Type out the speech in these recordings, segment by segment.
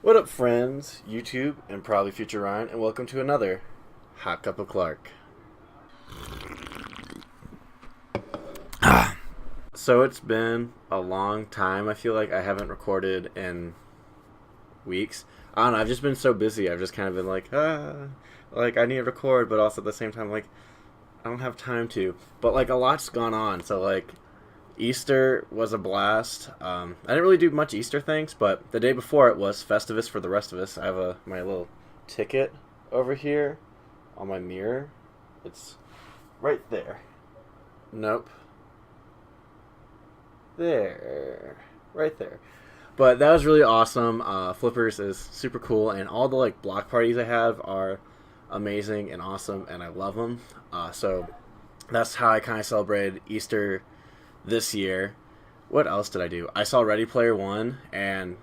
What up, friends, YouTube, and probably future Ryan, and welcome to another Hot Cup of Clark. So it's been a long time. I feel like I haven't recorded in weeks. I don't know. I've just been so busy. I've just kind of been like I need to record, but also at the same time, like I don't have time to. But like a lot's gone on. So like Easter was a blast. I didn't really do much Easter things, but the day before it was Festivus for the rest of us. I have my little ticket over here on my mirror. It's right there. Nope. There. Right there. But that was really awesome. Flippers is super cool, and all the like block parties I have are amazing and awesome, and I love them. So that's how I kind of celebrated Easter this year. What else did I do? I saw Ready Player One, and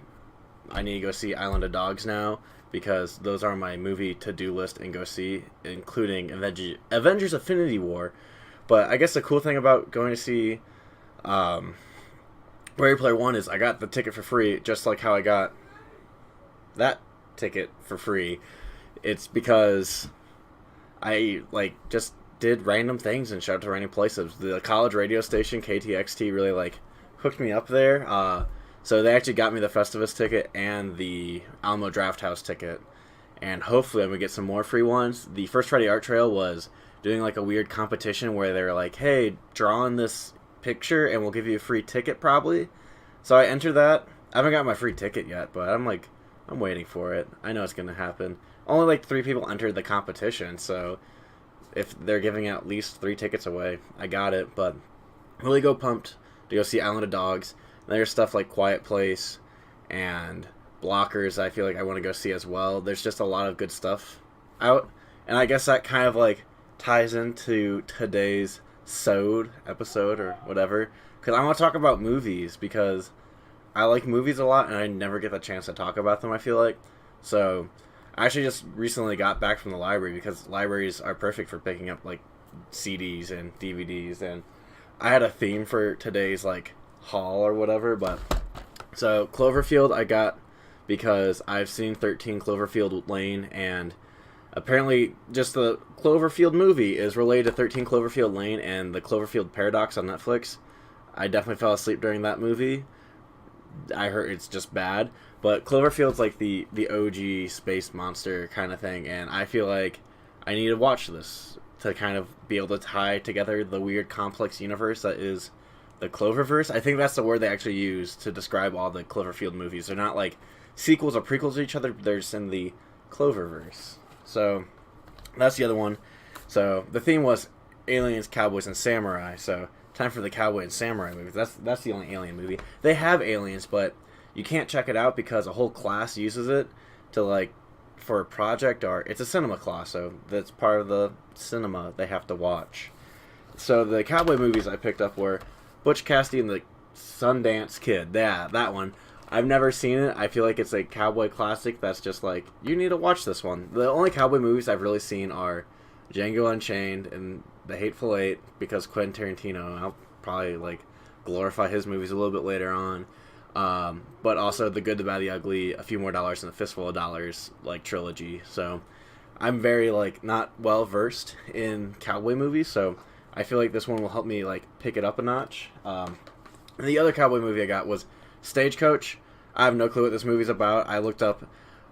I need to go see Island of Dogs now because those are my movie to-do list and go see, including Avengers Infinity War. But I guess the cool thing about going to see Ready Player One is I got the ticket for free, just like how I got that ticket for free. It's because I like just did random things and showed up to random places. The college radio station KTXT really like hooked me up there. So they actually got me the Festivus ticket and the Alamo Drafthouse ticket, and hopefully I'm gonna get some more free ones. The First Friday Art Trail was doing like a weird competition where they were like, "Hey, draw on this picture and we'll give you a free ticket probably." So I entered that. I haven't got my free ticket yet, but I'm waiting for it. I know it's gonna happen. Only like 3 people entered the competition, so if they're giving out at least 3 tickets away, I got it. But really go pumped to go see Island of Dogs. And there's stuff like Quiet Place and Blockers I feel like I want to go see as well. There's just a lot of good stuff out, and I guess that kind of like ties into today's episode or whatever, because I want to talk about movies because I like movies a lot and I never get the chance to talk about them, I feel like. So I actually just recently got back from the library because libraries are perfect for picking up like CDs and DVDs, and I had a theme for today's like haul or whatever. But so Cloverfield I got because I've seen 13 Cloverfield Lane, and apparently just the Cloverfield movie is related to 13 Cloverfield Lane and the Cloverfield Paradox on Netflix. I definitely fell asleep during that movie. I heard it's just bad, but Cloverfield's like the OG space monster kind of thing, and I feel like I need to watch this to kind of be able to tie together the weird complex universe that is the Cloververse. I think that's the word they actually use to describe all the Cloverfield movies. They're not like sequels or prequels to each other, they're just in the Cloververse. So that's the other one. So the theme was aliens, cowboys, and samurai. So time for the cowboy and samurai movies. That's the only alien movie. They have aliens, but you can't check it out because a whole class uses it to like for a project art. It's a cinema class, so that's part of the cinema they have to watch. So the cowboy movies I picked up were Butch Cassidy and the Sundance Kid. Yeah, that one. I've never seen it. I feel like it's a cowboy classic that's just like, you need to watch this one. The only cowboy movies I've really seen are Django Unchained and The Hateful Eight, because Quentin Tarantino, I'll probably like glorify his movies a little bit later on. But also The Good, the Bad, the Ugly, A Few More Dollars, and A Fistful of Dollars, like trilogy. So I'm very like not well versed in cowboy movies, so I feel like this one will help me like pick it up a notch. And the other cowboy movie I got was Stagecoach. I have no clue what this movie's about. I looked up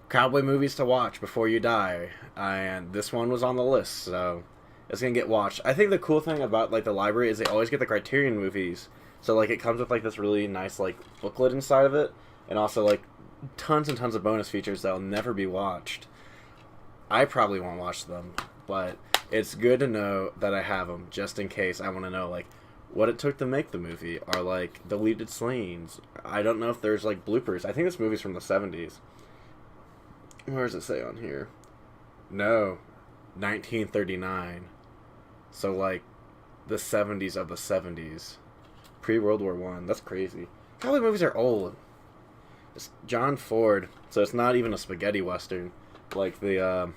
cowboy movies to watch before you die, and this one was on the list, so it's gonna get watched. I think the cool thing about like the library is they always get the Criterion movies, so like it comes with like this really nice like booklet inside of it, and also like tons and tons of bonus features that'll never be watched. I probably won't watch them, but it's good to know that I have them just in case I want to know like what it took to make the movie, or like deleted scenes. I don't know if there's like bloopers. I think this movie's from the 70s. Where does it say on here? No, 1939. So like the 70s of the 70s, pre-World War One. That's crazy. Cowboy movies are old. It's John Ford, so it's not even a spaghetti western like the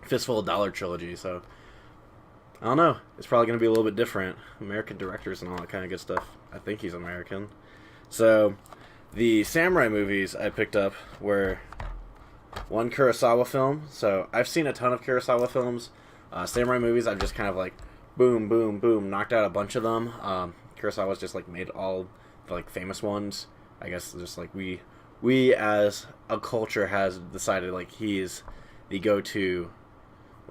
Fistful of Dollar trilogy. So I don't know. It's probably going to be a little bit different. American directors and all that kind of good stuff. I think he's American. So the samurai movies I picked up were one Kurosawa film. So I've seen a ton of Kurosawa films. Samurai movies, I've just kind of like boom, boom, boom, knocked out a bunch of them. Kurosawa's just like made all the like famous ones. I guess just like we as a culture has decided like he's the go-to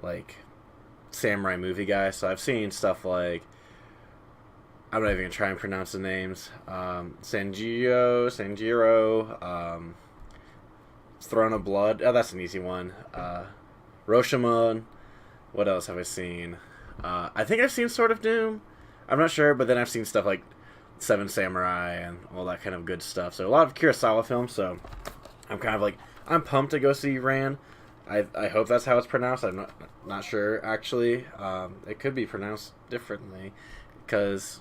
like samurai movie guy. So I've seen stuff like, I'm not even gonna try and pronounce the names. Sanjiro, Throne of Blood. Oh, that's an easy one. Rashomon. What else have I seen? I think I've seen Sword of Doom. I'm not sure, but then I've seen stuff like Seven Samurai and all that kind of good stuff. So a lot of Kurosawa films. So I'm kind of like, I'm pumped to go see Ran. I hope that's how it's pronounced. I'm not sure actually. It could be pronounced differently because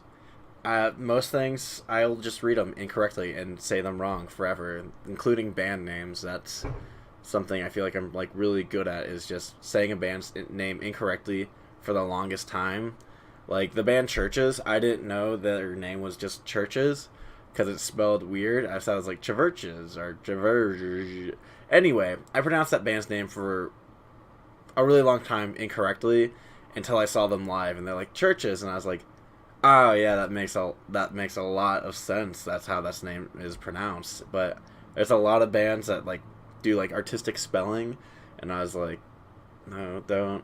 most things I'll just read them incorrectly and say them wrong forever, including band names. That's something I feel like I'm like really good at, is just saying a band's name incorrectly for the longest time. Like the band Churches, I didn't know their name was just Churches because it's spelled weird. I thought it was like Chiverches or Chiverge. Anyway, I pronounced that band's name for a really long time incorrectly until I saw them live, and they're like Churches, and I was like, oh yeah, that makes a lot of sense. That's how this name is pronounced. But there's a lot of bands that like do like artistic spelling, and I was like, no, don't.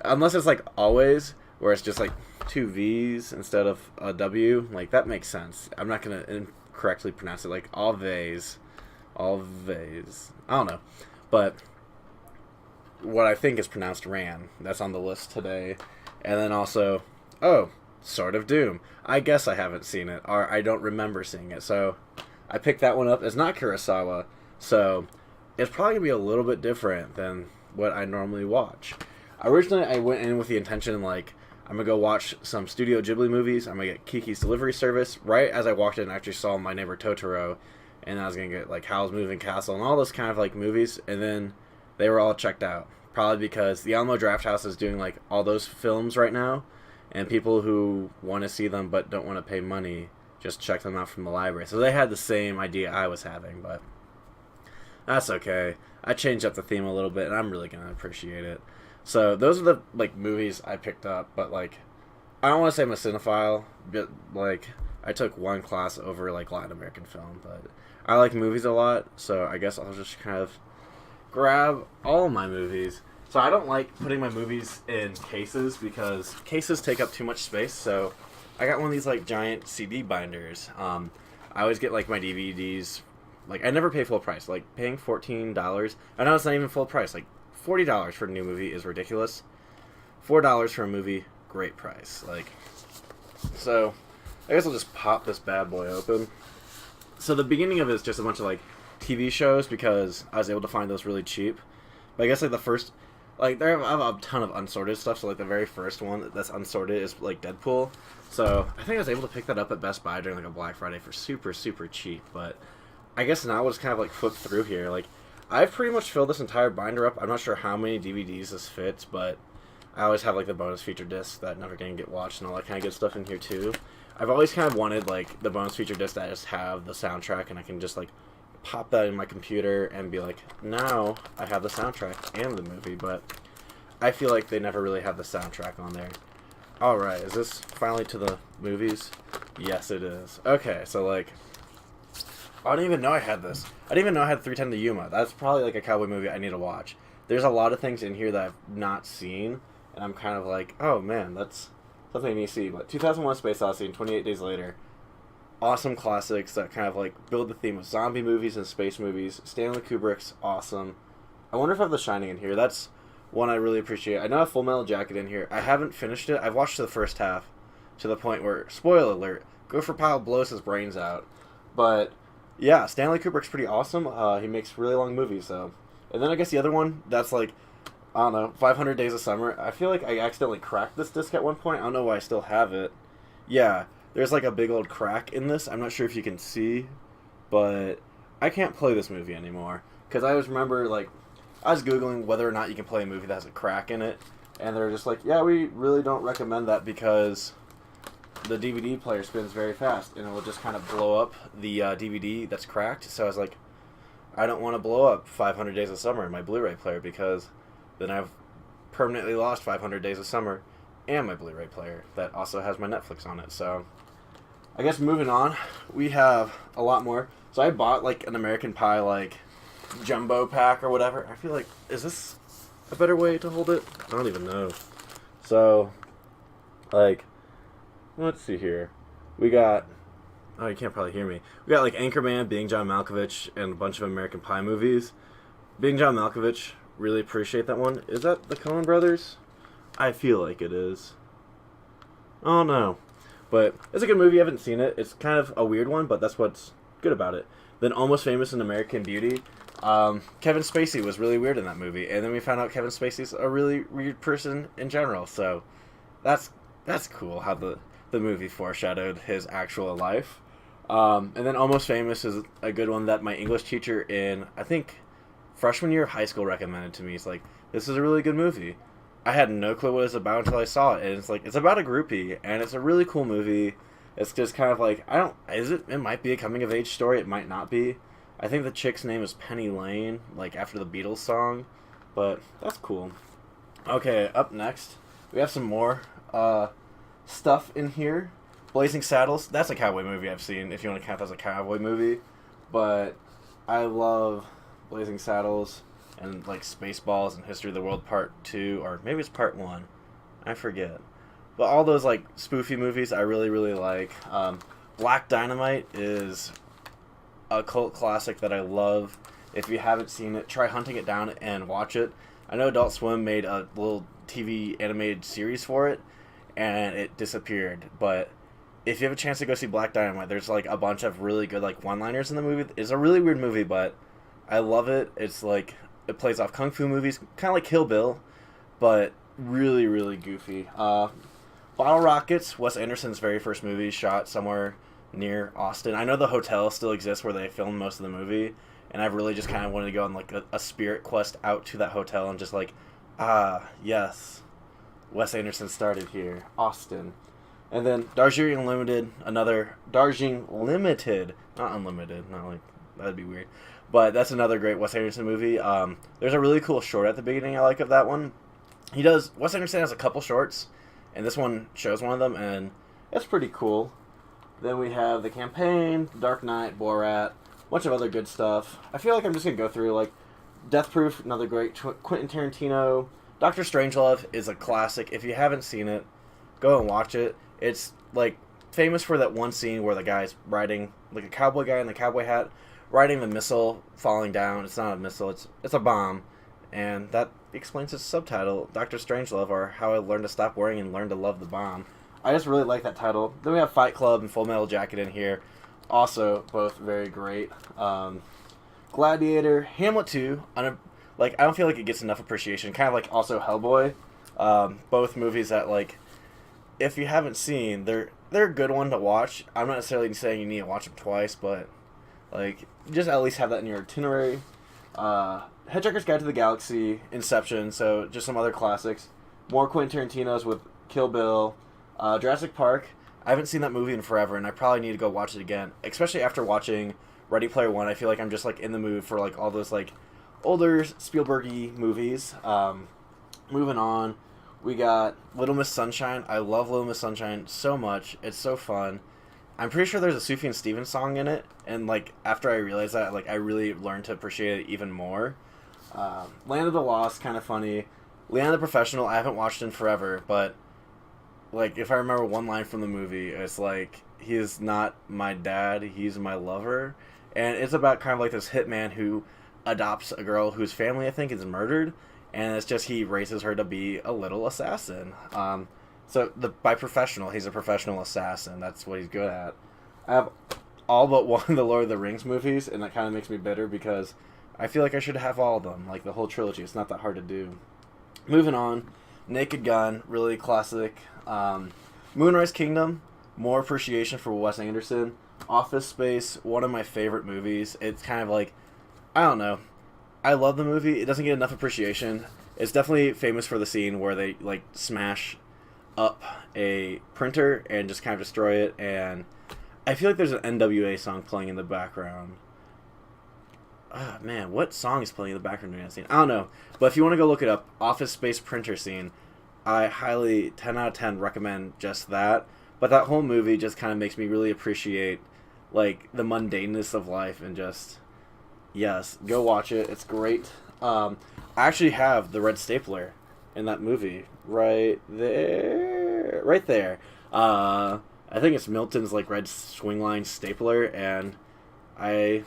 Unless it's like Always, where it's just like two V's instead of a W. Like that makes sense. I'm not gonna incorrectly pronounce it like Always. I don't know, but what I think is pronounced Ran. That's on the list today, and then also Sword of Doom. I guess I haven't seen it, or I don't remember seeing it, so I picked that one up. It's not Kurosawa, so it's probably going to be a little bit different than what I normally watch. Originally, I went in with the intention, like, I'm going to go watch some Studio Ghibli movies. I'm going to get Kiki's Delivery Service. Right as I walked in, I actually saw My Neighbor Totoro, and I was going to get, like, Howl's Moving Castle and all those kind of, like, movies, and then they were all checked out. Probably because the Alamo Drafthouse is doing, like, all those films right now, and people who want to see them but don't want to pay money just check them out from the library. So they had the same idea I was having, but that's okay. I changed up the theme a little bit, and I'm really going to appreciate it. So those are the like movies I picked up, but like I don't want to say I'm a cinephile, but like I took one class over like Latin American film, but I like movies a lot, so I guess I'll just kind of grab all my movies. So I don't like putting my movies in cases because cases take up too much space. So I got one of these like giant CD binders. I always get like my DVDs. Like I never pay full price. Like paying $14. I know it's not even full price. Like $40 for a new movie is ridiculous. $4 for a movie, great price. Like, so I guess I'll just pop this bad boy open. So the beginning of it is just a bunch of like TV shows because I was able to find those really cheap. But I guess like the first, like I have a ton of unsorted stuff. So like the very first one that's unsorted is like Deadpool. So I think I was able to pick that up at Best Buy during like a Black Friday for super, super cheap. But I guess now we'll just kind of like flip through here. Like I've pretty much filled this entire binder up. I'm not sure how many DVDs this fits, but I always have like the bonus feature disc that never gonna get watched and all that kind of good stuff in here too. I've always kind of wanted like the bonus feature disc that just have the soundtrack and I can just like pop that in my computer and be like, now I have the soundtrack and the movie, but I feel like they never really have the soundtrack on there. Alright, is this finally to the movies? Yes, it is. Okay, so like, I didn't even know I had this. I didn't even know I had 310 to Yuma. That's probably like a cowboy movie I need to watch. There's a lot of things in here that I've not seen, and I'm kind of like, oh man, that's something I need to see. But 2001: Space Odyssey and 28 Days Later, awesome classics that kind of like build the theme of zombie movies and space movies. Stanley Kubrick's awesome. I wonder if I have The Shining in here. That's one I really appreciate. I know I have Full Metal Jacket in here. I haven't finished it. I've watched the first half to the point where, spoiler alert, Gopher Pyle blows his brains out. But yeah, Stanley Kubrick's pretty awesome. He makes really long movies, though. And then I guess the other one, that's like, I don't know, 500 Days of Summer. I feel like I accidentally cracked this disc at one point. I don't know why I still have it. Yeah, there's like a big old crack in this. I'm not sure if you can see, but I can't play this movie anymore. Because I always remember, like, I was Googling whether or not you can play a movie that has a crack in it. And they're just like, yeah, we really don't recommend that because the DVD player spins very fast and it will just kind of blow up the DVD that's cracked. So I was like, I don't want to blow up 500 Days of Summer in my Blu-ray player because then I've permanently lost 500 Days of Summer and my Blu-ray player that also has my Netflix on it. So I guess moving on, we have a lot more. So I bought like an American Pie like jumbo pack or whatever. I feel like, is this a better way to hold it? I don't even know. So, like, let's see here. We got, oh, you can't probably hear me. We got like Anchorman, Being John Malkovich, and a bunch of American Pie movies. Being John Malkovich, really appreciate that one. Is that the Coen Brothers? I feel like it is. Oh no. But it's a good movie. I haven't seen it. It's kind of a weird one, but that's what's good about it. Then Almost Famous and American Beauty. Kevin Spacey was really weird in that movie, and then we found out Kevin Spacey's a really weird person in general. So that's cool how the movie foreshadowed his actual life. And then Almost Famous is a good one that my English teacher in, I think, freshman year of high school recommended to me. He's like, this is a really good movie. I had no clue what it was about until I saw it. And it's like, it's about a groupie, and it's a really cool movie. It's just kind of like, it might be a coming of age story, it might not be. I think the chick's name is Penny Lane, like after the Beatles song. But that's cool. Okay, up next, we have some more stuff in here. Blazing Saddles, that's a cowboy movie I've seen, if you want to count that as a cowboy movie. But I love Blazing Saddles and like Spaceballs and History of the World Part 2, or maybe it's Part 1. I forget. But all those like spoofy movies I really, really like. Black Dynamite is a cult classic that I love. If you haven't seen it, try hunting it down and watch it. I know Adult Swim made a little TV animated series for it, and it disappeared. But if you have a chance to go see Black Dynamite, there's like a bunch of really good like one-liners in the movie. It's a really weird movie, but I love it. It's like, it plays off kung fu movies, kind of like Kill Bill, but really, really goofy. Bottle Rockets, Wes Anderson's very first movie, shot somewhere near Austin. I know the hotel still exists where they filmed most of the movie, and I've really just kind of wanted to go on like a spirit quest out to that hotel and just like, yes, Wes Anderson started here, Austin. And then Darjeeling Limited, Darjeeling Limited, not Unlimited, not like, that'd be weird. But that's another great Wes Anderson movie. There's a really cool short at the beginning I like of that one. Wes Anderson has a couple shorts, and this one shows one of them, and it's pretty cool. Then we have The Campaign, Dark Knight, Borat, a bunch of other good stuff. I feel like I'm just going to go through, like, Death Proof, another great Quentin Tarantino. Dr. Strangelove is a classic. If you haven't seen it, go and watch it. It's, like, famous for that one scene where the guy's riding, like a cowboy guy in the cowboy hat, riding the missile falling down. It's not a missile, it's a bomb. And that explains its subtitle, Dr. Strangelove, or How I Learned to Stop Worrying and Learn to Love the Bomb. I just really like that title. Then we have Fight Club and Full Metal Jacket in here. Also, both very great. Gladiator, Hamlet 2. I don't feel like it gets enough appreciation. Kind of like also Hellboy. Both movies that, like, if you haven't seen, they're a good one to watch. I'm not necessarily saying you need to watch them twice, but, like, just at least have that in your itinerary. Hitchhiker's Guide to the Galaxy, Inception, so just some other classics. More Quentin Tarantino's with Kill Bill, Jurassic Park. I haven't seen that movie in forever, and I probably need to go watch it again. Especially after watching Ready Player One, I feel like I'm just like in the mood for like all those like older Spielberg-y movies. Moving on, we got Little Miss Sunshine. I love Little Miss Sunshine so much. It's so fun. I'm pretty sure there's a Sufjan Stevens song in it, and like after I realized that, like I really learned to appreciate it even more. Land of the Lost, kind of funny. Leon the Professional, I haven't watched in forever, but like if I remember one line from the movie, it's like, he is not my dad, he's my lover. And it's about kind of like this hitman who adopts a girl whose family I think is murdered, and it's just he raises her to be a little assassin. By professional, he's a professional assassin. That's what he's good at. I have all but one of the Lord of the Rings movies, and that kind of makes me bitter because I feel like I should have all of them, like the whole trilogy. It's not that hard to do. Moving on, Naked Gun, really classic. Moonrise Kingdom, more appreciation for Wes Anderson. Office Space, one of my favorite movies. It's kind of like, I don't know. I love the movie. It doesn't get enough appreciation. It's definitely famous for the scene where they like smash up a printer and just kind of destroy it, and I feel like there's an NWA song playing in the background. Man, what song is playing in the background during that scene? I don't know. But if you want to go look it up, Office Space printer scene, I highly, 10 out of 10, recommend just that. But that whole movie just kind of makes me really appreciate, like, the mundaneness of life and just, yes, go watch it. It's great. I actually have the red stapler in that movie right there. Right there. I think it's Milton's, like, red swing line stapler, and I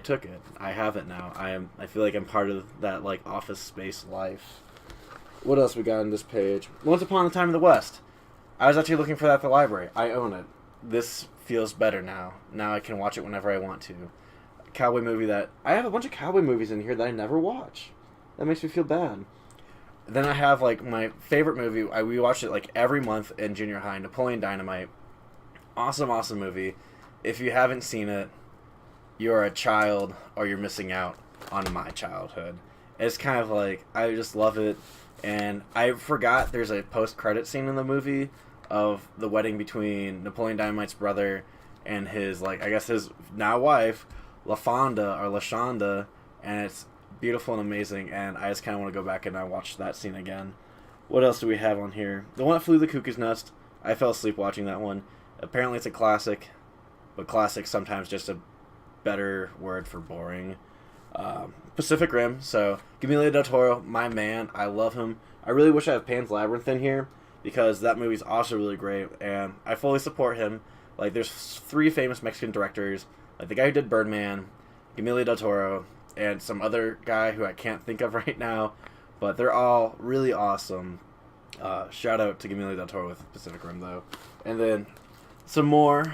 took it. I have it now. I feel like I'm part of that, like, Office Space life. What else we got on this page? Once Upon a Time in the West. I was actually looking for that at the library. I own it. This feels better now. Now I can watch it whenever I want to. Cowboy movie that... I have a bunch of cowboy movies in here that I never watch. That makes me feel bad. Then I have, like, my favorite movie. We watched it, like, every month in junior high. Napoleon Dynamite. Awesome, awesome movie. If you haven't seen it, you're a child or you're missing out on my childhood. It's kind of like, I just love it. And I forgot there's a post-credit scene in the movie of the wedding between Napoleon Dynamite's brother and his, like, I guess his now wife, LaShonda, and it's beautiful and amazing, and I just kind of want to go back and I watch that scene again. What else do we have on here? The One That Flew the Cuckoo's Nest. I fell asleep watching that one. Apparently it's a classic, but classic sometimes just a better word for boring. Pacific Rim, so Guillermo del Toro, my man, I love him. I really wish I had Pan's Labyrinth in here, because that movie's also really great, and I fully support him. Like, there's 3 famous Mexican directors, like the guy who did Birdman, Guillermo del Toro, and some other guy who I can't think of right now, but they're all really awesome. Shout out to Guillermo del Toro with Pacific Rim, though. And then some more,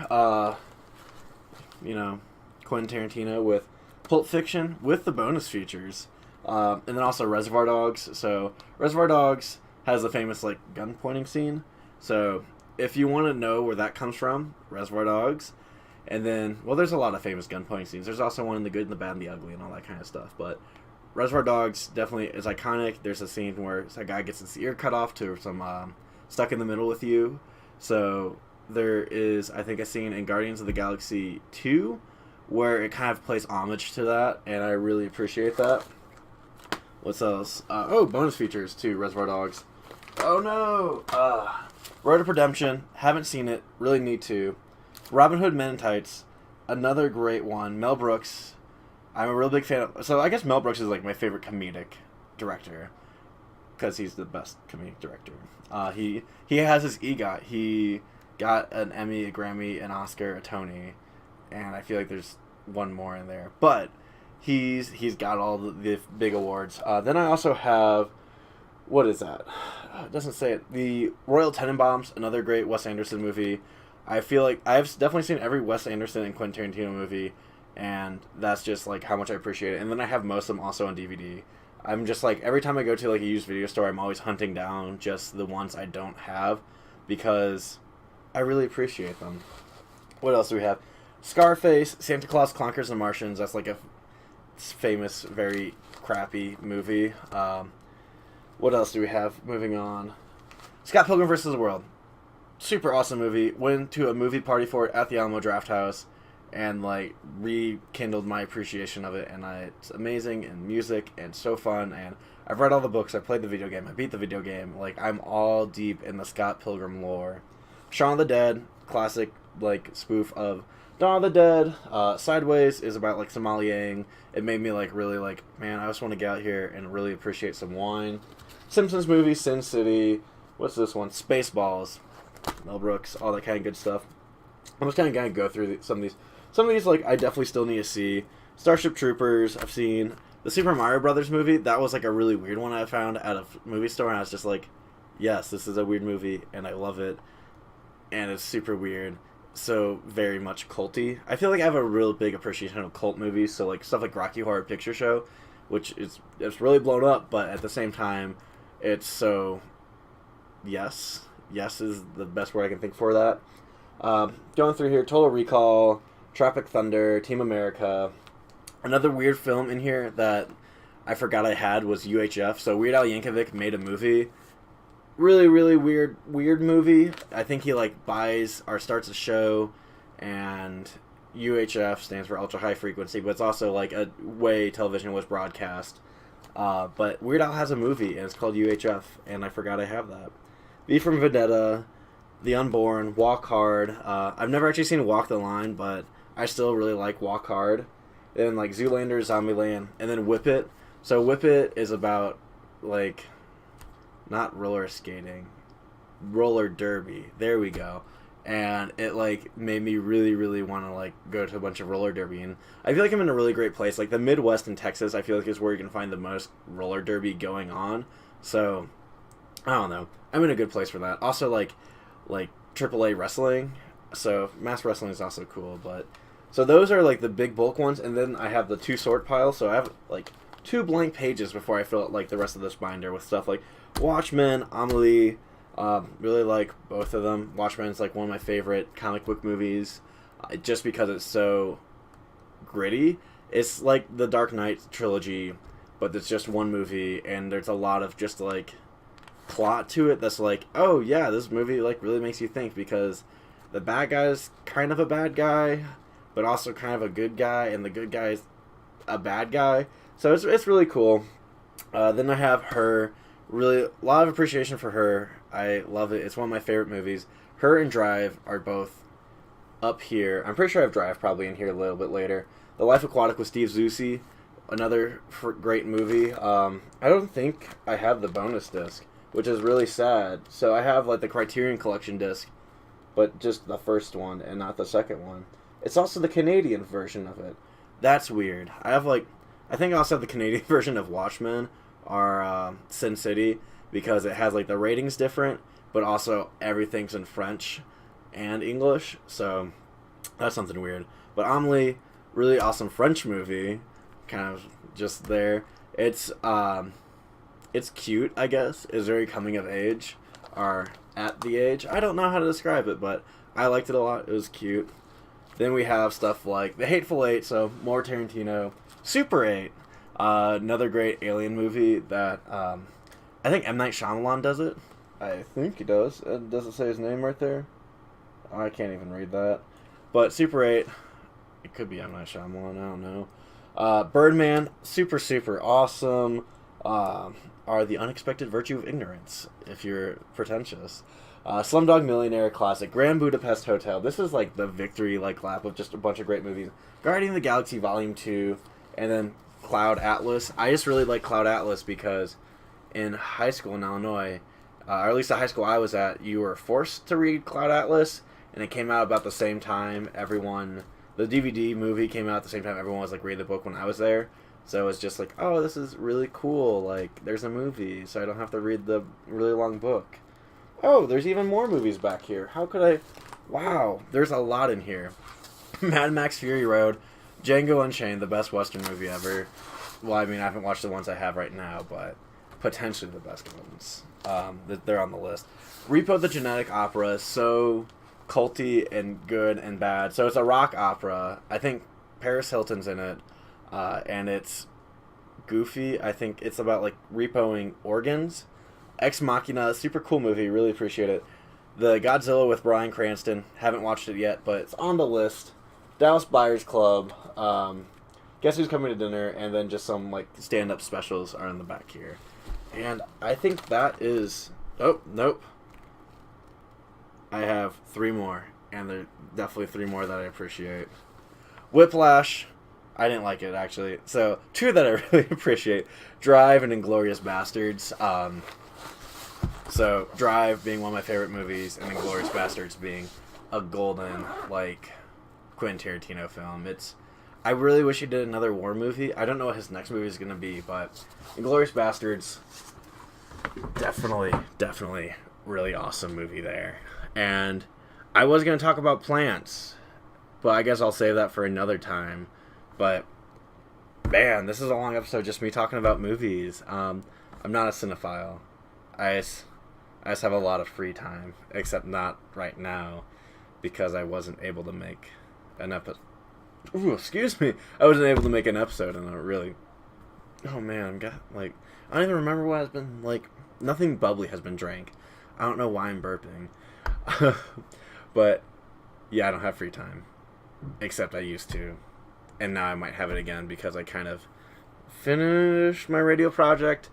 Quentin Tarantino with Pulp Fiction with the bonus features. And then also Reservoir Dogs. So Reservoir Dogs has the famous, like, gun pointing scene. So if you want to know where that comes from, Reservoir Dogs. And then, well, there's a lot of famous gun pointing scenes. There's also one in The Good and the Bad and the Ugly and all that kind of stuff. But Reservoir Dogs definitely is iconic. There's a scene where a guy gets his ear cut off to some Stuck in the Middle with You. So there is, I think, a scene in Guardians of the Galaxy 2 where it kind of plays homage to that, and I really appreciate that. What's else? Bonus features too, Reservoir Dogs. Oh no! Road to Redemption, haven't seen it, really need to. Robin Hood Men in Tights, another great one. Mel Brooks, I'm a real big fan of... So I guess Mel Brooks is, like, my favorite comedic director, because he's the best comedic director. He has his EGOT. He got an Emmy, a Grammy, an Oscar, a Tony, and I feel like there's one more in there. But he's got all the big awards. Then I also have, what is that? It doesn't say it. The Royal Tenenbaums, another great Wes Anderson movie. I feel like I've definitely seen every Wes Anderson and Quentin Tarantino movie, and that's just, like, how much I appreciate it. And then I have most of them also on DVD. I'm just, like, every time I go to, like, a used video store, I'm always hunting down just the ones I don't have, because I really appreciate them. What else do we have? Scarface, Santa Claus Clunkers and Martians. That's, like, a famous, very crappy movie. What else do we have? Moving on. Scott Pilgrim vs. the World. Super awesome movie. Went to a movie party for it at the Alamo Drafthouse, and, like, rekindled my appreciation of it, and it's amazing, and music, and so fun, and I've read all the books, I played the video game, I beat the video game, like, I'm all deep in the Scott Pilgrim lore. Shaun of the Dead, classic, like, spoof of Dawn of the Dead. Sideways is about, like, sommeliering. It made me, like, really, like, man, I just want to get out here and really appreciate some wine. Simpsons movie, Sin City, what's this one? Spaceballs, Mel Brooks, all that kind of good stuff. I'm just kind of going to go through some of these. Some of these, like, I definitely still need to see. Starship Troopers, I've seen. The Super Mario Brothers movie, that was, like, a really weird one I found at a movie store, and I was just like, yes, this is a weird movie, and I love it. And it's super weird. So very much culty. I feel like I have a real big appreciation of cult movies, so, like, stuff like Rocky Horror Picture Show, which it's really blown up, but at the same time, it's so... Yes is the best word I can think for that. Going through here, Total Recall, Tropic Thunder, Team America. Another weird film in here that I forgot I had was UHF. So Weird Al Yankovic made a movie. Really, really weird movie. I think he, like, buys or starts a show, and UHF stands for ultra high frequency, but it's also like a way television was broadcast. But Weird Al has a movie, and it's called UHF, and I forgot I have that. V from Vendetta, The Unborn, Walk Hard. I've never actually seen Walk the Line, but I still really like Walk Hard. Then like Zoolander, Zombieland, and then Whip It. So Whip It is about like not roller skating, roller derby. There we go. And it like made me really, really want to like go to a bunch of roller derby. And I feel like I'm in a really great place. Like the Midwest and Texas, I feel like is where you can find the most roller derby going on. So I don't know. I'm in a good place for that. Also like AAA wrestling. So mass wrestling is also cool. But so those are like the big bulk ones. And then I have the 2 sort pile. So I have like 2 blank pages before I fill out like the rest of this binder with stuff like Watchmen, Amelie. Really like both of them. Watchmen's like one of my favorite comic book movies, just because it's so gritty. It's like the Dark Knight trilogy, but it's just one movie, and there's a lot of just like plot to it that's like, oh yeah, this movie like really makes you think, because the bad guy's kind of a bad guy, but also kind of a good guy, and the good guy's a bad guy. So it's really cool. Then I have Her. Really, a lot of appreciation for Her. I love it. It's one of my favorite movies. Her and Drive are both up here. I'm pretty sure I have Drive probably in here a little bit later. The Life Aquatic with Steve Zissou, another great movie. I don't think I have the bonus disc, which is really sad. So I have like the Criterion Collection disc, but just the first one and not the second one. It's also the Canadian version of it. That's weird. I think I also have the Canadian version of Watchmen, or Sin City, because it has like the ratings different, but also everything's in French and English, so that's something weird. But Amelie, really awesome French movie, kind of just there. It's cute, I guess. It's very coming of age, or at the age. I don't know how to describe it, but I liked it a lot. It was cute. Then we have stuff like The Hateful Eight, so more Tarantino. Super 8. Another great alien movie that I think M. Night Shyamalan does it. I think he does. Does it say his name right there? I can't even read that. But Super 8, it could be M. Night Shyamalan, I don't know. Birdman, super, super awesome. Are The Unexpected Virtue of Ignorance, if you're pretentious. Slumdog Millionaire classic. Grand Budapest Hotel. This is like the victory like lap of just a bunch of great movies. Guardian of the Galaxy Volume 2, and then Cloud Atlas. I just really like Cloud Atlas because in high school in Illinois, or at least the high school I was at, you were forced to read Cloud Atlas, and it came out about the same time the DVD movie came out at the same time everyone was like reading the book when I was there. So it was just like, oh, this is really cool. Like, there's a movie, so I don't have to read the really long book. Oh, there's even more movies back here. How could I? Wow, there's a lot in here. Mad Max Fury Road. Django Unchained, the best Western movie ever. Well, I mean, I haven't watched the ones I have right now, but potentially the best ones. They're on the list. Repo the Genetic Opera, so culty and good and bad. So it's a rock opera. I think Paris Hilton's in it, and it's goofy. I think it's about like repoing organs. Ex Machina, super cool movie. Really appreciate it. The Godzilla with Bryan Cranston. Haven't watched it yet, but it's on the list. Dallas Buyers Club, Guess Who's Coming to Dinner, and then just some like stand-up specials are in the back here. And I think that is... Oh, nope. I have 3 more, and there are definitely 3 more that I appreciate. Whiplash, I didn't like it, actually. So, 2 that I really appreciate. Drive and Inglourious Bastards. So, Drive being one of my favorite movies, and Inglourious Bastards being a golden, like... Quentin Tarantino film. I really wish he did another war movie. I don't know what his next movie is going to be, but Inglourious Bastards, definitely really awesome movie there. And I was going to talk about plants, but I guess I'll save that for another time. But man, this is a long episode, just me talking about movies. I'm not a cinephile. I just have a lot of free time, except not right now, because I wasn't able to make an episode. Ooh, excuse me. I wasn't able to make an episode, and I really... Oh, man, I don't even remember what has been, nothing bubbly has been drank. I don't know why I'm burping. But, yeah, I don't have free time. except I used to, and now I might have it again because I kind of finished my radio project.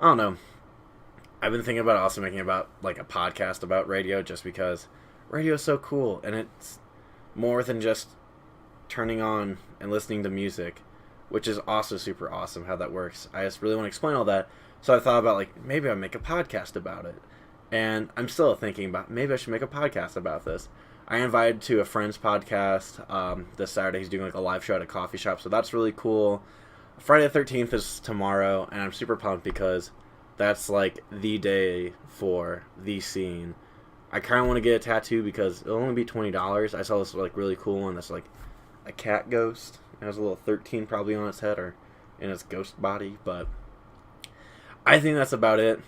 I don't know. I've been thinking about also making about like a podcast about radio, just because radio is so cool, and it's more than just turning on and listening to music, which is also super awesome how that works. I just really want to explain all that, so I thought about like maybe I'll make a podcast about it, and I'm still thinking about maybe I should make a podcast about this. I invited to a friend's podcast this Saturday. He's doing like a live show at a coffee shop, so that's really cool. Friday the 13th is tomorrow, and I'm super pumped because that's like the day for the scene. I kind of want to get a tattoo because it'll only be $20. I saw this like really cool one that's like a cat ghost. It has a little 13 probably on its head or in its ghost body, but I think that's about it.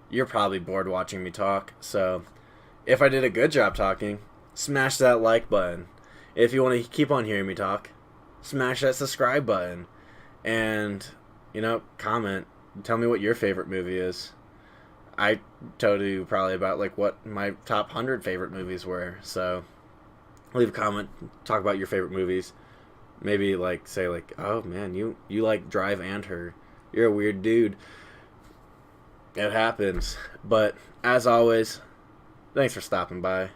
You're probably bored watching me talk, so if I did a good job talking, smash that like button. If you want to keep on hearing me talk, smash that subscribe button. And, comment. Tell me what your favorite movie is. I told you probably about like what my top 100 favorite movies were. So leave a comment. Talk about your favorite movies. Maybe like say like, oh man, you like Drive and Her. You're a weird dude. It happens. But as always, thanks for stopping by.